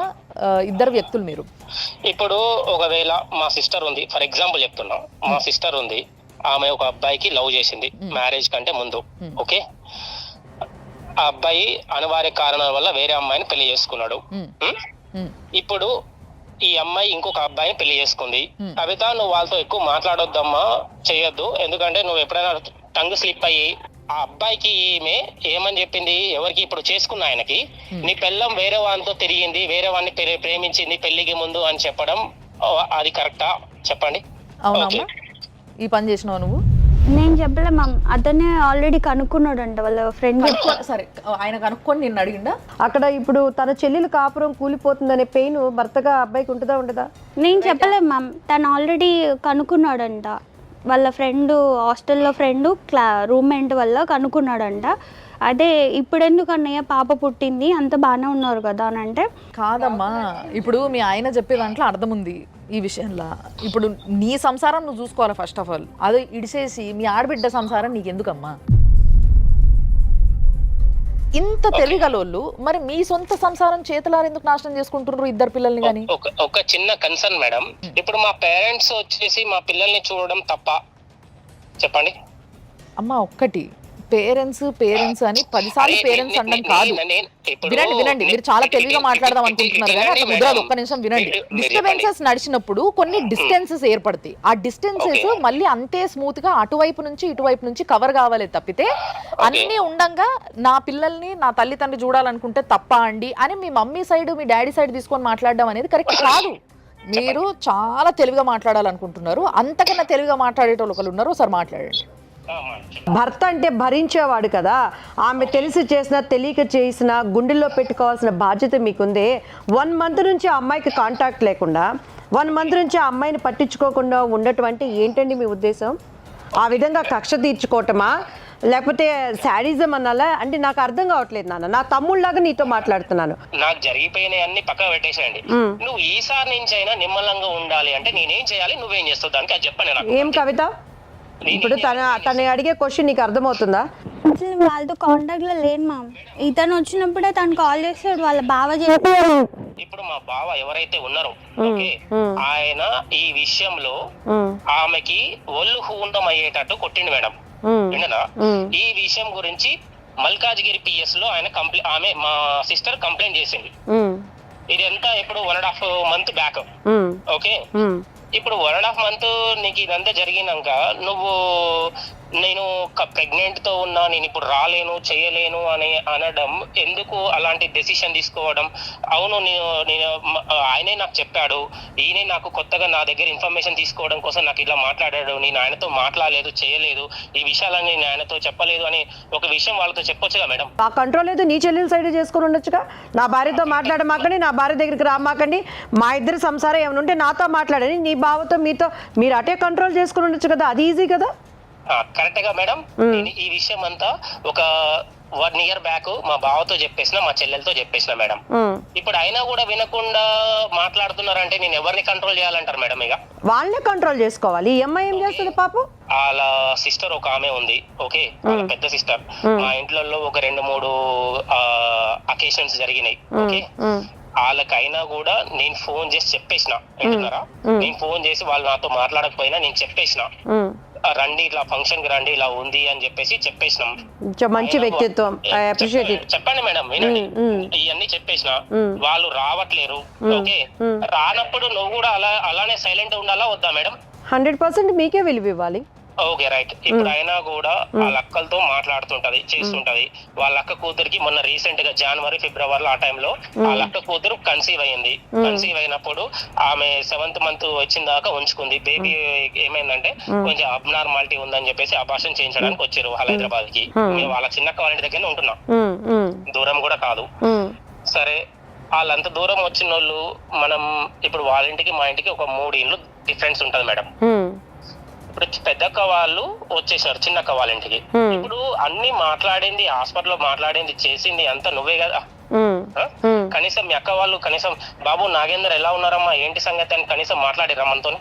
ఇద్దరు వ్యక్తులు మీరు. ఇప్పుడు ఒకవేళ మా సిస్టర్ ఉంది, ఫర్ ఎగ్జాంపుల్ చెప్తున్నా, మా సిస్టర్ ఉంది, ఆమె ఒక అబ్బాయికి లవ్ చేసింది మ్యారేజ్ కంటే ముందు. ఓకే, ఆ అబ్బాయి అనివార్య కారణాల వల్ల వేరే అమ్మాయిని పెళ్లి చేసుకున్నాడు. ఇప్పుడు ఈ అమ్మాయి ఇంకొక అబ్బాయిని పెళ్లి చేసుకుంది. కవిత, నువ్వు వాళ్ళతో ఎక్కువ మాట్లాడొద్దమ్మా, చెయ్యొద్దు, ఎందుకంటే నువ్వు ఎప్పుడైనా టంగ్ స్లిప్ అయ్యి ఆ అబ్బాయికి ఈమె ఏమని చెప్పింది, ఎవరికి ఇప్పుడు చేసుకున్న ఆయనకి, నీ పెళ్ళం వేరే వాడితో తిరిగింది, వేరే వాడిని ప్రేమించింది పెళ్లికి ముందు అని చెప్పడం అది కరెక్టా? చెప్పండి. అవునమ్మా, ఈ పని చేసినావు నువ్వు? నేను చెప్పలే మ్యామ్, అతనే ఆల్రెడీ కనుక్కున్నాడంట వాళ్ళ ఫ్రెండ్. సరే, ఆయన కనుక్కొని నిన్ను అడిగిందా? అక్కడ ఇప్పుడు తన చెల్లెలు కాపురం కూలిపోతుందనే పెయిన్ భర్తగా అబ్బాయికి ఉంటుందా ఉండదా? నేను చెప్పలేదు మ్యామ్, తను ఆల్రెడీ కనుక్కున్నాడంట వాళ్ళ ఫ్రెండ్, హాస్టల్లో ఫ్రెండ్ రూమ్మేట్ వల్ల కనుక్కున్నాడంట. అదే ఇప్పుడు ఎందుకు అన్నయ్య పాప పుట్టింది అంత బాగానే ఉన్నారు కదా అని అంటే, కాదమ్మా, ఇప్పుడు మీ ఆయన చెప్పే దాంట్లో అర్థం ఉంది ఈ విషయంలో. ఇప్పుడు నీ సంసారం నువ్వు చూసుకోవాలి ఫస్ట్ ఆఫ్ ఆల్, అది ఇడిసేసి మీ ఆడబిడ్డ సంసారం నీకెందుకమ్మా? ఇంత తెలివిగలోళ్ళు మరి మీ సొంత సంసారం చేతులారు ఎందుకు నాశనం చేసుకుంటున్నారు ఇద్దరు పిల్లల్ని? కానీ ఒక చిన్న కన్సర్న్ మేడం, ఇప్పుడు మా పేరెంట్స్ వచ్చేసి మా పిల్లల్ని చూడడం తప్ప? చెప్పండి అమ్మా. ఒక్కటి, పేరెంట్స్ అని 10 సార్లు పేరెంట్స్ అనడం కాదు. వినండి, మీరు చాలా తెలివిగా మాట్లాడదాం అనుకుంటున్నారు కానీ అట్లా కుదరదు. ఒక్క నిమిషం వినండి. డిస్టర్బెన్సెస్ నడిచినప్పుడు కొన్ని డిస్టెన్సెస్ ఏర్పడతాయి. ఆ డిస్టెన్సెస్ మళ్ళీ అంతే స్మూత్ గా అటువైపు నుంచి ఇటువైపు నుంచి కవర్ కావాలి తప్పితే అన్ని ఉండంగా నా పిల్లల్ని నా తల్లిదండ్రి చూడాలనుకుంటే తప్ప అండి అని మీ మమ్మీ సైడ్ మీ డాడీ సైడ్ తీసుకొని మాట్లాడడం అనేది కరెక్ట్ కాదు. మీరు చాలా తెలివిగా మాట్లాడాలనుకుంటున్నారు, అంతకన్నా తెలివిగా మాట్లాడేటోళ్ళు ఒకరు ఉన్నారు, ఒకసారి మాట్లాడండి. భర్త అంటే భరించేవాడు కదా, ఆమె తెలిసి చేసినా తెలియక చేసినా గుండెల్లో పెట్టుకోవాల్సిన బాధ్యత మీకుందే. 1 మంత్ నుంచి ఆ అమ్మాయికి కాంటాక్ట్ లేకుండా, 1 మంత్ నుంచి ఆ అమ్మాయిని పట్టించుకోకుండా ఉండటం అంటే ఏంటండి మీ ఉద్దేశం? ఆ విధంగా కక్ష తీర్చుకోవటమా, లేకపోతే శాడిజం అనాలా? అంటే నాకు అర్థం కావట్లేదు నాన్న, నా తమ్ముళ్ళలాగా నీతో మాట్లాడుతున్నాను. నాకు జరిగిపోయినాయి అన్ని పక్కన పెట్టేసేయండి. నువ్వు ఈసారి నుంచి అయినా నిమ్మలంగా ఉండాలి అంటే నేనేం చేయాలి, నువ్వేం చేస్తావు దానికి అది చెప్పండి నాకు. ఏం కవిత, ఇప్పుడు తను అడిగే క్వశ్చన్ నీకు అర్థమవుతుందా? అసలు వాళ్ళతో కాంటాక్ట్ లో లేను మ్యామ్. ఇతను వచ్చినప్పుడే తను కాల్ చేస్తాడు, వాళ్ళ బావ చెప్పాడు. ఇప్పుడు మా బావ ఎవరైతే ఉన్నారో ఆయన ఈ విషయంలో ఆమెకి ఒళ్ళు హూండం అయ్యేటట్టు కొట్టిండు మేడం. విననా? ఈ విషయం గురించి మల్కాజ్గిరి పిఎస్ లో ఆమె మా సిస్టర్ కంప్లైంట్ చేసింది. ఇది ఎంత ఇప్పుడు 1.5 month బ్యాక్. ఓకే, ఇప్పుడు 1.5 month నీకు ఇదంతా జరిగినాక నువ్వు నేను ప్రెగ్నెంట్ తో ఉన్నా, నేను ఇప్పుడు రాలేను చేయలేను అని అనడం ఎందుకు? అలాంటి డెసిషన్ తీసుకోవడం? అవును, నేను ఆయనే నాకు చెప్పాడు, ఈయనే నాకు కొత్తగా నా దగ్గర ఇన్ఫర్మేషన్ తీసుకోవడం కోసం నాకు ఇలా మాట్లాడాడు, నేను ఆయనతో మాట్లాడలేదు చేయలేదు, ఈ విషయాలన్నీ నేను ఆయనతో చెప్పలేదు అని ఒక విషయం వాళ్ళతో చెప్పొచ్చుగా మేడం. ఆ కంట్రోల్ లేదు, నీ చెల్లెల సైడ్ చేసుకుని ఉండొచ్చుగా. నా భార్యతో మాట్లాడమాకండి, నా భార్య దగ్గరికి రామాకండి, మా ఇద్దరి సంసారం ఏమైనా ఉంటే నాతో మాట్లాడండి, నీ బావతో మీతో మీరు అటే కంట్రోల్ చేసుకుని ఉండొచ్చు కదా, అది ఈజీ కదా. కరెక్ట్ గా మేడం. ఈ విషయం అంతా ఒక 1 year బ్యాక్ మా బావతో చెప్పేసిన, మా చెల్లెలతో చెప్పేసిన మేడం. ఇప్పుడు అయినా కూడా వినకుండా మాట్లాడుతున్నారంటే నేను ఎవరిని కంట్రోల్ చేయాలంటారు మేడం? ఇక వాళ్ళనే కంట్రోల్ చేసుకోవాలి. ఈ అమ్మాయి ఏం చేస్తుంది పాపం? వాళ్ళ సిస్టర్ ఒక ఆమె ఉంది. ఓకే, వాళ్ళ పెద్ద సిస్టర్. మా ఇంట్లో ఒక 2-3 అకేషన్స్ జరిగినాయి. ఓకే, వాళ్ళకైనా కూడా నేను ఫోన్ చేసి చెప్పేసిన, వింటున్నారా? నేను ఫోన్ చేసి వాళ్ళు నాతో మాట్లాడకపోయినా నేను చెప్పేసిన, రండి ఇట్లా ఫంక్షన్ కి రండి ఇలా ఉంది అని చెప్పేసి చెప్పేసినాం. మంచి వ్యక్తిత్వం, చెప్పండి మేడం, వినండి. ఇవన్నీ చెప్పేసిన వాళ్ళు రావట్లేరు. ఓకే, రానప్పుడు నువ్వు కూడా అలానే సైలెంట్ ఉండాలా వద్దా మేడం? 100% మీకే విలువ ఇవ్వాలి. Okay, right. ఇప్పుడు అయినా కూడా వాళ్ళ అక్కలతో మాట్లాడుతుంటది, చేస్తుంటది. వాళ్ళ అక్క కూతురికి మొన్న రీసెంట్ గా January, February ఆ టైంలో వాళ్ళ అక్క కూతురు కన్సీవ్ అయింది. కన్సీవ్ అయినప్పుడు ఆమె 7th month వచ్చిన దాకా ఉంచుకుంది. బేబీ ఏమైందంటే కొంచెం అబ్నార్మాలిటీ ఉందని చెప్పేసి అబార్షన్ చేయించడానికి వచ్చారు హైదరాబాద్ కి. వాళ్ళ చిన్నక్క వాళ్ళ ఇంటి దగ్గర ఉంటున్నాం, దూరం కూడా కాదు. సరే, వాళ్ళంత దూరం వచ్చిన వాళ్ళు మనం ఇప్పుడు వాళ్ళ ఇంటికి మా ఇంటికి ఒక 3 ఇండ్లు డిఫరెన్స్ ఉంటది మేడం. ఇప్పుడు పెద్ద పెద్దక్క వాళ్ళు వచ్చేసారు చిన్నక్క వాళ్ళ ఇంటికి. ఇప్పుడు అన్ని మాట్లాడింది, హాస్పిటల్లో మాట్లాడింది, చేసింది అంతా నువ్వే కదా. కనీసం మీ అక్క వాళ్ళు కనీసం బాబు నాగేందర్ ఎలా ఉన్నారమ్మా ఏంటి సంగతి అని కనీసం మాట్లాడిరా మనతో?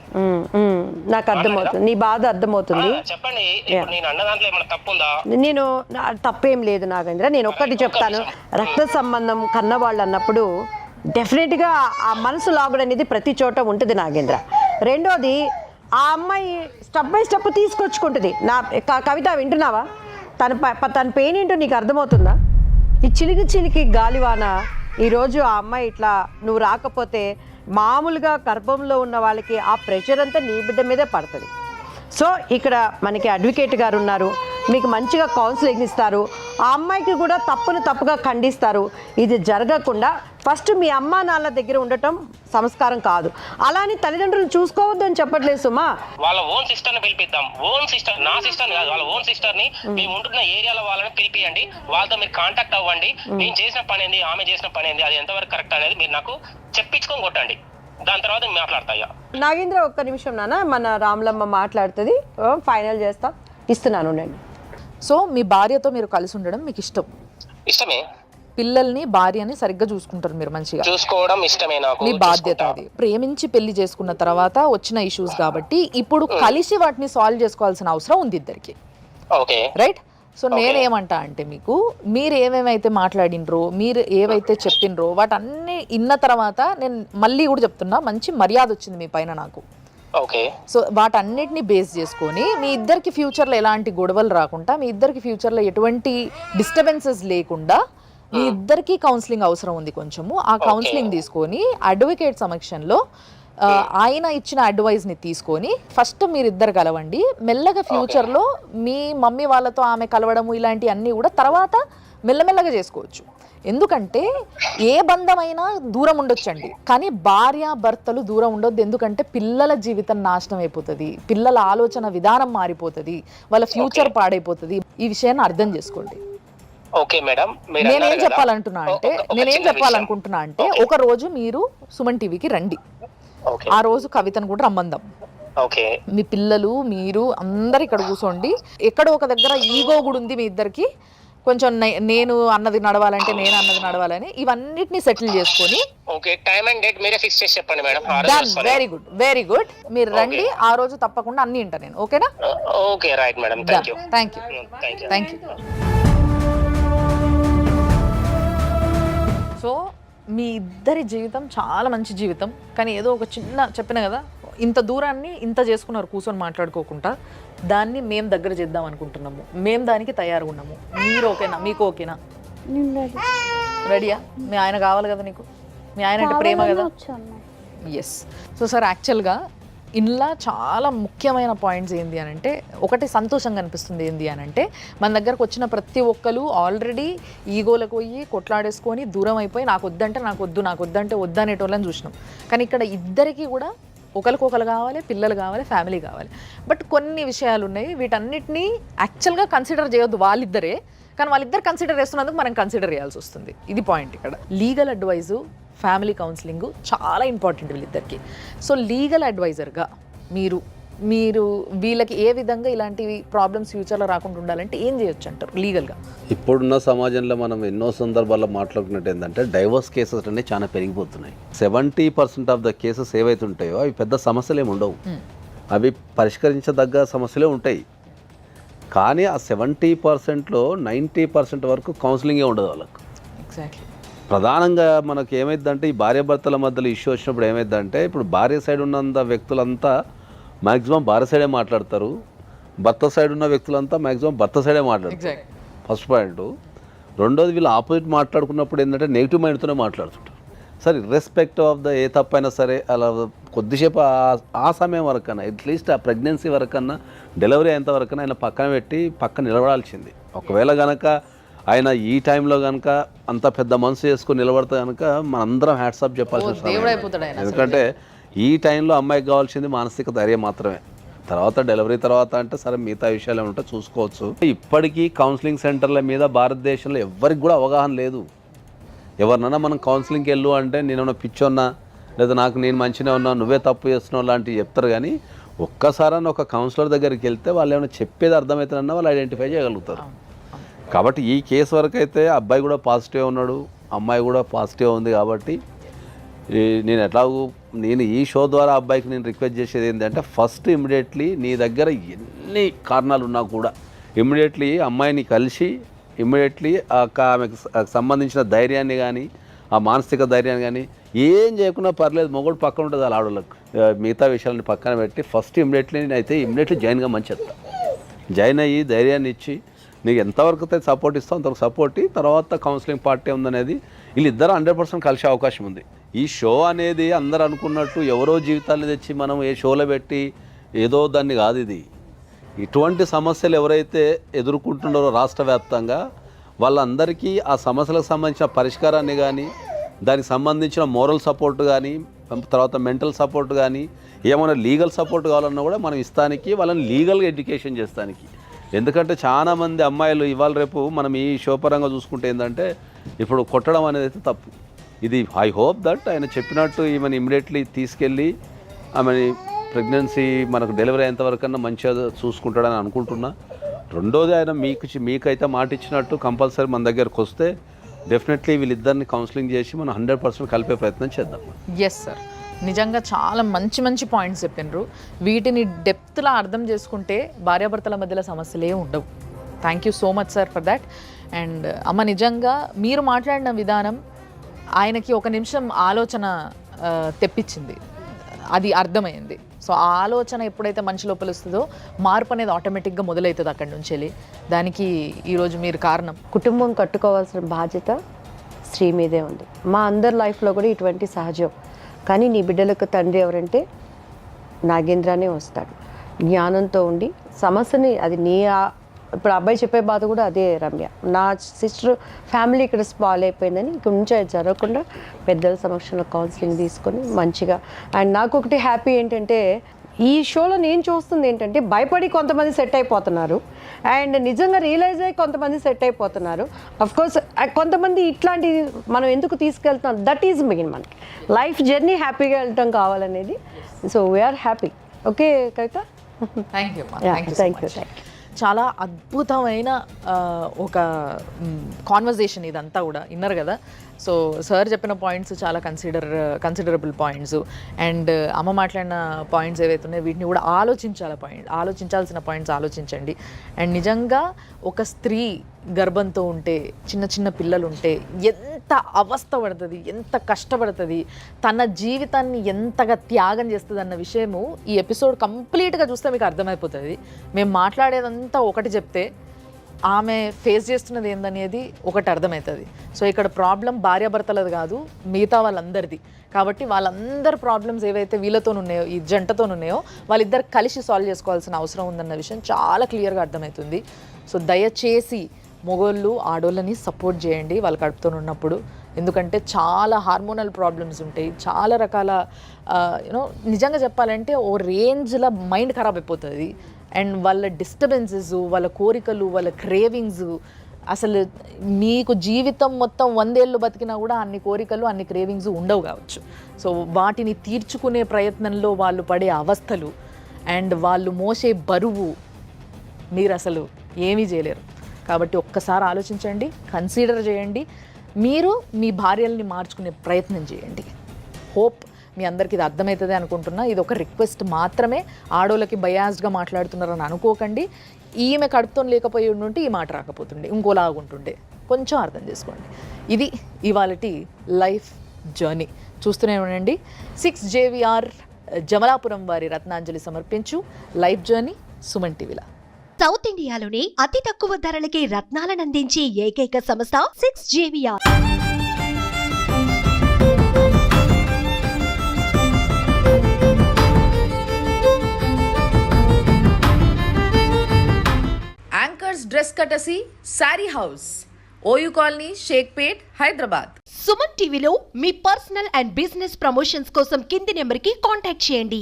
నాకు అర్థమవుతుంది, నీ బాధ అర్థమవుతుంది. చెప్పండి, ఇప్పుడు నేను అన్న దాంట్లో ఏమైనా తప్పుందా? నేను తప్పేం లేదు నాగేంద్ర, నేను ఒక్కటి చెప్తాను. రక్త సంబంధం కన్నవాళ్ళు అన్నప్పుడు డెఫినెట్గా ఆ మనసు లాగుడు అనేది ప్రతి చోట ఉంటుంది నాగేంద్ర. రెండోది, ఆ అమ్మాయి స్టెప్ బై స్టెప్ తీసుకొచ్చుకుంటుంది. నా కవిత వింటున్నావా? తన పెయిన్ ఏంటో నీకు అర్థమవుతుందా? ఈ చిలికి గాలివాన ఈరోజు ఆ అమ్మాయి ఇట్లా నువ్వు రాకపోతే మామూలుగా గర్భంలో ఉన్న వాళ్ళకి ఆ ప్రెషర్ అంతా నీ బిడ్డ మీదే పడుతుంది. సో ఇక్కడ మనకి అడ్వకేట్ గారు ఉన్నారు, మీకు మంచిగా కౌన్సిలింగ్ ఇస్తారు. ఆ అమ్మాయికి కూడా తప్పుగా ఖండిస్తారు. ఇది జరగకుండా ఫస్ట్ మీ అమ్మా నాన్న దగ్గర ఉండటం సంస్కారం కాదు. అలాని తల్లిదండ్రులు చూసుకోవద్దు అని చెప్పట్లేదు సుమా. వాళ్ళ ఓన్ సిస్టర్ ని పిలిపిద్దాం. ఓన్ సిస్టర్, నా సిస్టర్ కాదు, వాళ్ళ ఓన్ సిస్టర్ ని మేము ఉంటున్న ఏరియాలో వాళ్ళని పిలిపియండి. వాళ్ళతో మీరు కాంటాక్ట్ అవ్వండి. నేను చేసిన పని ఏంది, ఆమె చేసిన పని ఏంది, అది ఎంతవరకు కరెక్ట్ అనేది మీరు నాకు చెప్పించుకొని కొట్టండి. దాని తర్వాత మాట్లాడతాయా? నాగేంద్ర ఒక్క నిమిషం నాన్న, మన రాములమ్మ మాట్లాడుతుంది, ఫైనల్ చేస్తా, ఇస్తున్నాను నేను. సో మీ భార్యతో మీరు కలిసి ఉండడం మీకు ఇష్టం? ఇష్టమే. పిల్లల్ని భార్యని సరిగ్గా చూసుకుంటారు మీరు, మంచిగా చూసుకోవడం ఇష్టమే నాకు. మీ బాధ్యత అది. ప్రేమించి పెళ్లి చేసుకున్న తర్వాత వచ్చిన ఇష్యూస్ కాబట్టి ఇప్పుడు కలిసి వాటిని సాల్వ్ చేసుకోవాల్సిన అవసరం ఉంది ఇద్దరికి. Okay, right? సో నేనేమంటా అంటే మీకు, మీరు ఏమేమైతే మాట్లాడినరో, మీరు ఏవైతే చెప్పినరో వాటన్నీ ఇన్న తర్వాత నేను మళ్ళీ కూడా చెప్తున్నా, మంచి మర్యాద వచ్చింది మీ పైన నాకు. ఓకే. సో వాటన్నిటిని బేస్ చేసుకొని మీ ఇద్దరికి ఫ్యూచర్లో ఎలాంటి గొడవలు రాకుండా, మీ ఇద్దరికి ఫ్యూచర్లో ఎటువంటి డిస్టర్బెన్సెస్ లేకుండా మీ ఇద్దరికి కౌన్సిలింగ్ అవసరం ఉంది కొంచెము. ఆ కౌన్సిలింగ్ తీసుకొని అడ్వకేట్ సమక్షంలో ఆయన ఇచ్చిన అడ్వైస్ని తీసుకొని ఫస్ట్ మీరిద్దరు కలవండి. మెల్లగా ఫ్యూచర్లో మీ మమ్మీ వాళ్ళతో ఆమె కలవడము ఇలాంటివన్నీ కూడా తర్వాత మెల్లమెల్లగా చేసుకోవచ్చు. ఎందుకంటే ఏ బంధమైనా దూరం ఉండొచ్చండి, కానీ భార్య భర్తలు దూరం ఉండొద్దు. ఎందుకంటే పిల్లల జీవితం నాశనం అయిపోతుంది, పిల్లల ఆలోచన విధానం మారిపోతుంది, వాళ్ళ ఫ్యూచర్ పాడైపోతుంది. ఈ విషయాన్ని అర్థం చేసుకోండి. ఓకే మేడం, నేనేం చెప్పాలనుకుంటున్నా అంటే ఒక రోజు మీరు సుమన్ టీవీకి రండి. ఆ రోజు కవితను కూడా రమ్మందాం. మీ పిల్లలు మీరు అందరు ఇక్కడ కూర్చోండి. ఎక్కడో ఒక దగ్గర ఈగో కూడా ఉంది మీ ఇద్దరికి, కొంచెం నేను అన్నది నడవాలంటే నేను అన్నది నడవాలని, ఇవన్నిటిని సెటిల్ చేసుకొని వెరీ గుడ్, వెరీ గుడ్. మీరు రండి ఆ రోజు, తప్పకుండా అన్ని వింటా నేను. ఓకేనా? Okay, right madam, thank you. So మీ ఇద్దరి జీవితం చాలా మంచి జీవితం, కానీ ఏదో ఒక చిన్న చెప్పిన కదా, ఇంత దూరాన్ని ఇంత చేసుకున్నారు కూర్చొని మాట్లాడుకోకుండా, దాన్ని మేము దగ్గర చేద్దాం అనుకుంటున్నాము. మేము దానికి తయారు ఉన్నాము. మీరు ఓకేనా? మీకు ఓకేనా? రెడీయా? మీ ఆయన కావాలి కదా నీకు, మీ ఆయన అంటే ప్రేమ కదా. ఎస్. సో సార్, యాక్చువల్గా ఇందులో చాలా ముఖ్యమైన పాయింట్స్ ఏంది అని అంటే, ఒకటి సంతోషంగా అనిపిస్తుంది ఏంది అని అంటే, మన దగ్గరకు వచ్చిన ప్రతి ఒక్కరు ఆల్రెడీ ఈగోలకు పోయి కొట్లాడేసుకొని దూరం అయిపోయి నాకు వద్దంటే వద్దనేటోళ్ళని చూసినాం. కానీ ఇక్కడ ఇద్దరికి కూడా ఒకరికొకరు కావాలి, పిల్లలు కావాలి, ఫ్యామిలీ కావాలి. బట్ కొన్ని విషయాలు ఉన్నాయి, వీటన్నిటినీ యాక్చువల్గా కన్సిడర్ చేయొద్దు వాళ్ళిద్దరే, కానీ వాళ్ళిద్దరు కన్సిడర్ చేస్తున్నందుకు మనం కన్సిడర్ చేయాల్సి వస్తుంది. ఇది పాయింట్ ఇక్కడ. లీగల్ అడ్వైజు, ఫ్యామిలీ కౌన్సిలింగ్ చాలా ఇంపార్టెంట్ వీళ్ళిద్దరికి. సో లీగల్ అడ్వైజర్గా మీరు వీళ్ళకి ఏ విధంగా ఇలాంటి ప్రాబ్లమ్స్ ఫ్యూచర్లో రాకుండా ఉండాలంటే ఏం చేయొచ్చు అంటారు లీగల్గా? ఇప్పుడున్న సమాజంలో మనం ఎన్నో సందర్భాల్లో మాట్లాడుకున్నట్టు ఏంటంటే, డైవర్స్ కేసెస్ అనేవి చాలా పెరిగిపోతున్నాయి. 70% ఆఫ్ ద కేసెస్ ఏవైతే ఉంటాయో అవి పెద్ద సమస్యలు ఏమి ఉండవు, అవి పరిష్కరించదగ్గ సమస్యలే ఉంటాయి. కానీ ఆ 70%లో 90% వరకు కౌన్సిలింగే ఉండదు వాళ్ళకు. ఎగ్జాక్ట్లీ. ప్రధానంగా మనకు ఏమైందంటే, ఈ భార్య భర్తల మధ్యలో ఇష్యూ వచ్చినప్పుడు ఏమైందంటే, ఇప్పుడు భార్య సైడ్ ఉన్నంత వ్యక్తులంతా మ్యాక్సిమం భార్య సైడే మాట్లాడతారు, భర్త సైడ్ ఉన్న వ్యక్తులంతా మ్యాక్సిమం భర్త సైడే మాట్లాడతారు. First point. రెండోది, వీళ్ళు ఆపోజిట్ మాట్లాడుకున్నప్పుడు ఏంటంటే నెగిటివ్ మైండ్తోనే మాట్లాడుతుంటారు. సరే, ఇర్రెస్పెక్టివ్ ఆఫ్ ద ఏ తప్పైనా సరే, అలా కొద్దిసేపు ఆ సమయం వరకన్నా, అట్లీస్ట్ ఆ ప్రెగ్నెన్సీ వరకన్నా, డెలివరీ అయ్యేంత వరకన్నా ఆయన పక్కన పెట్టి పక్కన నిలబడాల్సింది. ఒకవేళ కనుక ఆయన ఈ టైంలో కనుక అంత పెద్ద మనసు చేసుకుని నిలబడితే కనుక మనందరం హ్యాట్సాప్ చెప్పాల్సిన సమయం. ఎందుకంటే ఈ టైంలో అమ్మాయికి కావాల్సింది మానసిక ధైర్యం మాత్రమే. తర్వాత డెలివరీ తర్వాత అంటే సరే మిగతా విషయాలు ఏమంటే చూసుకోవచ్చు. ఇప్పటికీ కౌన్సిలింగ్ సెంటర్ల మీద భారతదేశంలో ఎవరికి కూడా అవగాహన లేదు. ఎవరినైనా మనం కౌన్సిలింగ్కి వెళ్ళు అంటే నేనేమన్నా పిచ్చోన్నా, లేదా నేను మంచిగా ఉన్నా, నువ్వే తప్పు చేస్తున్నావు లాంటివి చెప్తారు. కానీ ఒక్కసారన్నా ఒక కౌన్సిలర్ దగ్గరికి వెళ్తే వాళ్ళు ఏమైనా చెప్పేది అర్థమవుతుందన్నా వాళ్ళు ఐడెంటిఫై చేయగలుగుతారు. కాబట్టి ఈ కేసు వరకు అయితే అబ్బాయి కూడా పాజిటివ్ ఉన్నాడు, అమ్మాయి కూడా పాజిటివ్ ఉంది. కాబట్టి నేను ఈ షో ద్వారా అబ్బాయికి నేను రిక్వెస్ట్ చేసేది ఏంటంటే ఫస్ట్ ఇమ్మీడియట్లీ నీ దగ్గర ఎన్ని కారణాలు ఉన్నా కూడా ఇమ్మీడియట్లీ అమ్మాయిని కలిసి ఇమ్మీడియట్లీ ఆమెకు సంబంధించిన ధైర్యాన్ని కానీ ఆ మానసిక ధైర్యాన్ని కానీ ఏం చేయకుండా పర్లేదు, మొగుడు పక్కన ఉంటుంది వాళ్ళ ఆడవాళ్ళకు, మిగతా విషయాలని పక్కన పెట్టి ఫస్ట్ ఇమ్మీడియట్లీ జాయిన్గా మంచిది. జాయిన్ అయ్యి ధైర్యాన్ని ఇచ్చి నీకు ఎంతవరకు అయితే సపోర్ట్ ఇస్తావు అంతవరకు సపోర్ట్ తర్వాత కౌన్సిలింగ్ పార్టీ ఉందనేది వీళ్ళిద్దరూ 100% కలిసే అవకాశం ఉంది. ఈ షో అనేది అందరు అనుకున్నట్టు ఎవరో జీవితాన్ని తెచ్చి మనం ఏ షోలో పెట్టి ఏదో దాన్ని కాదు. ఇది ఇటువంటి సమస్యలు ఎవరైతే ఎదుర్కొంటున్నారో రాష్ట్ర వ్యాప్తంగా వాళ్ళందరికీ ఆ సమస్యలకు సంబంధించిన పరిష్కారాన్ని కానీ దానికి సంబంధించిన మోరల్ సపోర్ట్ కానీ తర్వాత మెంటల్ సపోర్ట్ కానీ ఏమైనా లీగల్ సపోర్ట్ కావాలన్నా కూడా మనం ఇస్తానికి వాళ్ళని లీగల్గా ఎడ్యుకేషన్ చేస్తానికి. ఎందుకంటే చాలామంది అమ్మాయిలు ఇవాళ రేపు మనం ఈ షో పరంగా చూసుకుంటే ఏంటంటే ఇప్పుడు కొట్టడం అనేది అయితే తప్పు. ఇది ఐ హోప్ దట్ ఆయన చెప్పినట్టు ఈమెను ఇమ్మీడియట్లీ తీసుకెళ్ళి ఆమెని ప్రెగ్నెన్సీ మనకు డెలివరీ అయ్యేంతవరకన్నా మంచిగా చూసుకుంటాడని అనుకుంటున్నా. రెండోది ఆయన మీకైతే మాట ఇచ్చినట్టు కంపల్సరీ మన దగ్గరకు వస్తే డెఫినెట్లీ వీళ్ళిద్దరిని కౌన్సిలింగ్ చేసి మనం 100% కలిపే ప్రయత్నం చేద్దాం. ఎస్ సార్, నిజంగా చాలా మంచి పాయింట్స్ చెప్పినారు. వీటిని డెప్త్లా అర్థం చేసుకుంటే భార్యాభర్తల మధ్యలో సమస్యలే ఉండవు. Thank you so much sir for that. And అమ్మ, నిజంగా మీరు మాట్లాడిన విధానం ఆయనకి ఒక నిమిషం ఆలోచన తెప్పించింది, అది అర్థమైంది. సో ఆ ఆలోచన ఎప్పుడైతే మనిషి లోపల వస్తుందో మార్పు అనేది ఆటోమేటిక్గా మొదలవుతుంది అక్కడి నుంచి వెళ్ళి. దానికి ఈరోజు మీరు కారణం. కుటుంబం కట్టుకోవాల్సిన బాధ్యత స్త్రీ మీదే ఉంది. మా అందరి లైఫ్లో కూడా ఇటువంటి సహజం. కానీ నీ బిడ్డలకు తండ్రి ఎవరంటే నాగేంద్రనే వస్తాడు. జ్ఞానంతో ఉండి సమస్యని అది ఇప్పుడు అబ్బాయి చెప్పే బాధ కూడా అదే రమ్య, నా సిస్టర్ ఫ్యామిలీ ఇక్కడ స్పాల్ అయిపోయిందని ఇక్కడ నుంచి అది జరగకుండా పెద్దల సమక్షంలో కౌన్సిలింగ్ తీసుకొని మంచిగా. అండ్ నాకు ఒకటి హ్యాపీ ఏంటంటే ఈ షోలో నేను చూస్తుంది ఏంటంటే భయపడి కొంతమంది సెట్ అయిపోతున్నారు అండ్ నిజంగా రియలైజ్ అయ్యి కొంతమంది సెట్ అయిపోతున్నారు. అఫ్కోర్స్ కొంతమంది ఇట్లాంటి మనం ఎందుకు తీసుకెళ్తున్నాం, దట్ ఈజ్ మెయిన్. మనకి లైఫ్ జర్నీ హ్యాపీగా వెళ్ళటం కావాలనేది. So we are happy. Okay Kavitha, thank you. Thank you. చాలా అద్భుతమైన ఒక కాన్వర్జేషన్ ఇదంతా కూడా విన్నారు కదా. సో సార్ చెప్పిన పాయింట్స్ చాలా కన్సిడరబుల్ పాయింట్స్. అండ్ అమ్మ మాట్లాడిన పాయింట్స్ ఏవైతే ఉన్నాయో వీటిని కూడా ఆలోచించాల్సిన పాయింట్స్ ఆలోచించండి. అండ్ నిజంగా ఒక స్త్రీ గర్భంతో ఉంటే, చిన్న పిల్లలు ఉంటే ఎంత అవస్థ పడుతుంది, ఎంత కష్టపడుతుంది, తన జీవితాన్ని ఎంతగా త్యాగం చేస్తుంది అన్న విషయము ఈ ఎపిసోడ్ కంప్లీట్గా చూస్తే మీకు అర్థమైపోతుంది. మేము మాట్లాడేదంతా ఒకటి చెప్తే ఆమె ఫేస్ చేస్తున్నది ఏందనేది ఒకటి అర్థమవుతుంది. సో ఇక్కడ ప్రాబ్లం భార్యాభర్తలది కాదు, మిగతా వాళ్ళందరిది. కాబట్టి వాళ్ళందరి ప్రాబ్లమ్స్ ఏవైతే వీళ్ళతో ఉన్నాయో, ఈ జంటతో ఉన్నాయో, వాళ్ళిద్దరు కలిసి సాల్వ్ చేసుకోవాల్సిన అవసరం ఉందన్న విషయం చాలా క్లియర్గా అర్థమవుతుంది. సో దయచేసి మొగోళ్ళు ఆడోళ్ళని సపోర్ట్ చేయండి వాళ్ళ కడుపుతో ఉన్నప్పుడు. ఎందుకంటే చాలా హార్మోనల్ ప్రాబ్లమ్స్ ఉంటాయి, చాలా రకాల నిజంగా చెప్పాలంటే ఓ రేంజ్లో మైండ్ ఖరాబ్ అయిపోతుంది. అండ్ వాళ్ళ డిస్టర్బెన్సెస్, వాళ్ళ కోరికలు, వాళ్ళ క్రేవింగ్స్, అసలు మీకు జీవితం మొత్తం 100 ఏళ్ళు బతికినా కూడా అన్ని కోరికలు, అన్ని క్రేవింగ్స్ ఉండవు కావచ్చు. సో వాటిని తీర్చుకునే ప్రయత్నంలో వాళ్ళు పడే అవస్థలు అండ్ వాళ్ళు మోసే బరువు మీరు అసలు ఏమీ చేయలేరు. కాబట్టి ఒక్కసారి ఆలోచించండి, కన్సిడర్ చేయండి. మీరు మీ భార్యల్ని మార్చుకునే ప్రయత్నం చేయండి. హోప్ మీ అందరికీ ఇది అర్థమవుతుంది అనుకుంటున్నా. ఇది ఒక రిక్వెస్ట్ మాత్రమే, ఆడోళ్ళకి బయాస్డ్గా మాట్లాడుతున్నారని అనుకోకండి. ఈమె కడుపుతో లేకపోయి ఉంటే ఈ మాట రాకపోతుండే, ఇంకోలాగుంటుండే. కొంచెం అర్థం చేసుకోండి. ఇది ఇవాళటి లైఫ్ జర్నీ. చూస్తూనే ఉండండి 6 JVR జమలాపురం వారి రత్నాంజలి సమర్పించు లైఫ్ జర్నీ సుమన్ టీవీలో. సౌత్ ఇండియాలోనే అతి తక్కువ ధరలకి రత్నాలను అందించే ఏకైక సంస్థ 6 JVR. యాంకర్స్ డ్రెస్ కటసి sari house, OU colony, Shaikpet, Hyderabad. Suman టీవీలో మీ పర్సనల్ అండ్ బిజినెస్ ప్రమోషన్స్ కోసం కింది నెంబర్కి కాంటాక్ట్ చేయండి.